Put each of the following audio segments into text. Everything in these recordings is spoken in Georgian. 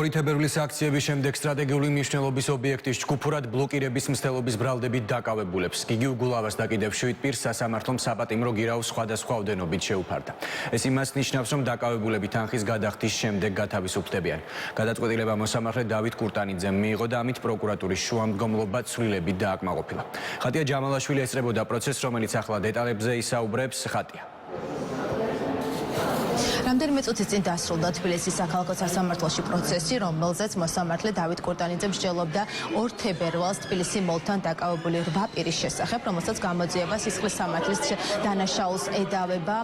2 თებერვლის აქციების შემდეგ სტრატეგიული მნიშვნელობის ობიექტის ჯგუფურად ბლოკირების მცდელობის ბრალდებით დაკავებულებს. გიგი უგულავას და კიდევ 7 პირს სასამართლომ საპატიმრო გირაოს სხვადასხვა ოდენობით შეუფარდა. ეს იმას ნიშნავს, რომ დაკავებულები თანხის გადახდის შემდეგ გათავისუფლდებიან. გადაწყვეტილება მოსამართლე დავით კურტანიძემ მიიღო და ამით პროკურატურის შუამდგომლობა ცვლილებით დააკმაყოფილა. ხატია ჯამალაშვილი ესწრებოდა პროცესს, რომელიც ახლა დეტალებზე ისაუბრებს. ხატია. რამდენიმე წუთის წინ დასრულდა თბილისის საქალაქო სასამართლოში პროცესი, რომელზეც მოსამართლე დავით კურტანიძემ მსჯელობდა 2 თებერვალს თბილისი მოლთან დაკავებული 8 პირის შესახებ, რომელსაც გამოძიება სისხლის სამართლის დანაშაულს ედავება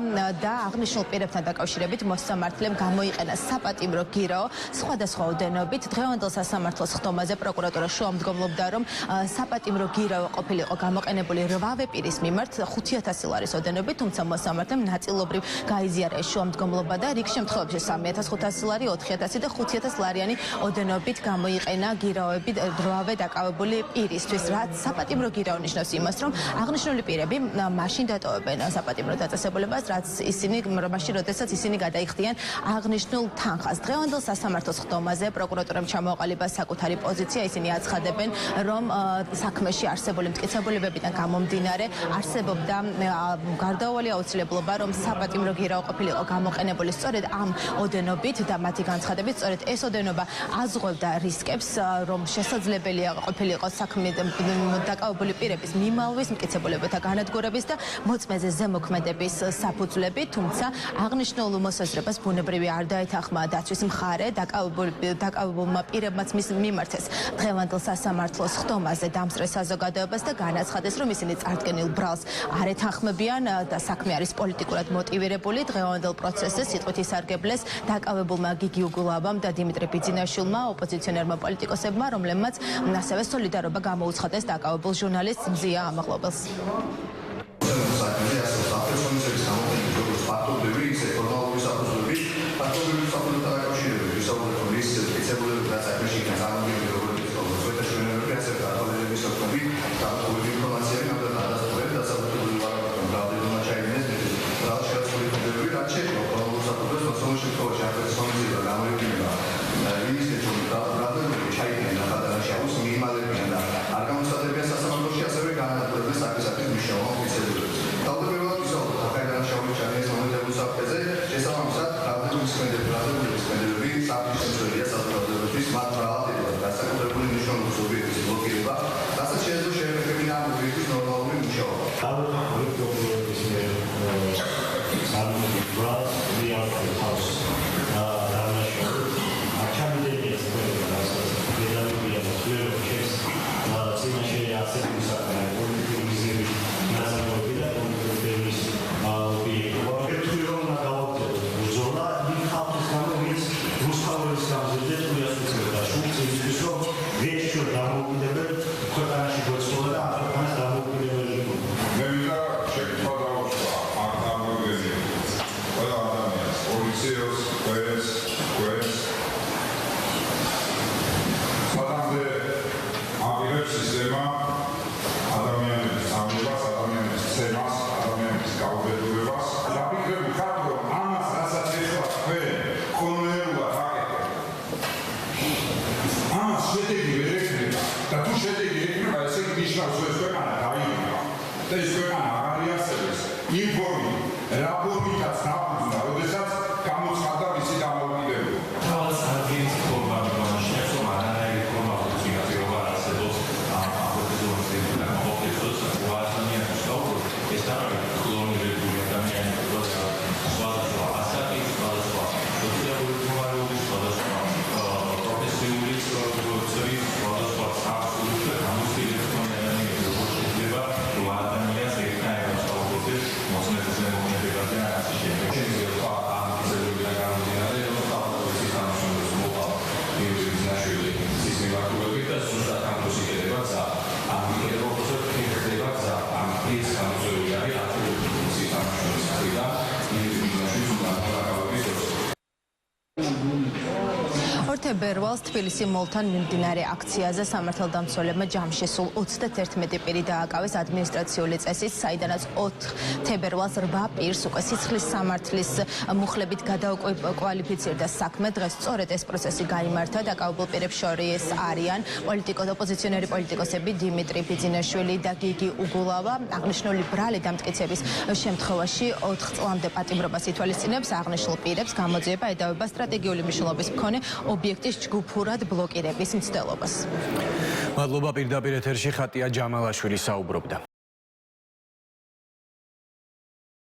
და აღნიშნულ პირებთან დაკავშირებით მოსამართლემ გამოიყენა საპატიმრო გირაო სხვადასხვა ოდენობით. დღევანდელ სასამართლოს ხდომაზე პროკურატურა შუამდგომლობდა, რომ საპატიმრო გირაო ყოფილიყო გამოყენებული 8 პირის მიმართ 5,000 ლარის ოდენობით, თუმცა მოსამართლემ ნაწილობრივ გაიზიარა ეს შუამდგომლობა და რიგ შემთხვევებში 3,500 ლარი, 4,000 და 5,000 ლარიანი ოდენობით გამოიყენა გირაოები 8 დაკავებული პირისთვის. რაც საპატიმრო გირაო ნიშნავს იმას, რომ აღნიშნული პირები მაშინ დატოვებენ საპატიმრო დაწესებულებას, მაშინ როდესაც ისინი გადაიხდიან აღნიშნულ თანხას. დღევანდელ სასამართლოს ხდომაზე პროკურატურამ ჩამოაყალიბა საკუთარი პოზიცია. ისინი აცხადებენ, რომ საქმეში არსებული მტკიცებულებებიდან გამომდინარე არსებობდა გარდაუვალი აუცილებლობა, რომ საპატიმრო გირაო ყოფილიყო გამოყენებული სწორედ ამ ოდენობით და მათი განცხადებით სწორედ ეს ოდენობა აზღვევდა რისკებს, რომ შესაძლებელია ყოფილიყო საქმე დაკავებული პირების მიმალვის, მტკიცებულებათა განადგურების და მოწმეზე ზემოქმედების საფუძვლები, თუმცა აღნიშნულ მოსაზრებას ბუნებრივი არ დაეთანხმა დაცვის მხარე. დაკავებულმა პირებმაც მის მიმართეს დღევანდელ სასამართლოს ხდომაზე დამსწრეს საზოგადოებას და განაცხადეს, რომ ისინი წარდგენილ ბრალს არ ეთანხმებიან და საქმე არის პოლიტიკურად მოტივირებული. დღევანდელ პროცესზე სიტყვით ისარგებლეს დაკავებულმა გიგი უგულავამ და დიმიტრი ბიძინაშვილმა, ოპოზიციონერმა პოლიტიკოსებმა, რომლებმაც ასევე სოლიდარობა გამოუცხადეს დაკავებულ ჟურნალისტ მზია ამაღლობელს. Thank you. თებერვალს თბილისი მოლთან მიმდინარე აქციაზე სამართალდამცველებმა ჯამში სულ 31 პირი დააკავეს ადმინისტრაციული წესით, საიდანაც 4 თებერვალს 8 პირს უკვე სიცხლის სამართლის მუხლებით გადაუკვალიფიცირდა საქმე. დღეს სწორედ ეს პროცესი გაიმართა. დაკავებულ პირებს შორის არიან ოპოზიციონერი პოლიტიკოსები დიმიტრი ბიძინაშვილი და გიგი უგულავა. აღნიშნული ბრალი დამტკიცების შემთხვევაში 4 წლამდე პატიმრობას ითვალისწინებს. აღნიშნულ პირებს გამოძიება ედავება სტრატეგიული მნიშვნელობის მქონე ობიექტის ჯგუფურად ბლოკირების მცდელობას. მადლობა, პირდაპირ ეთერში ხატია ჯამალაშვილი საუბრობდა.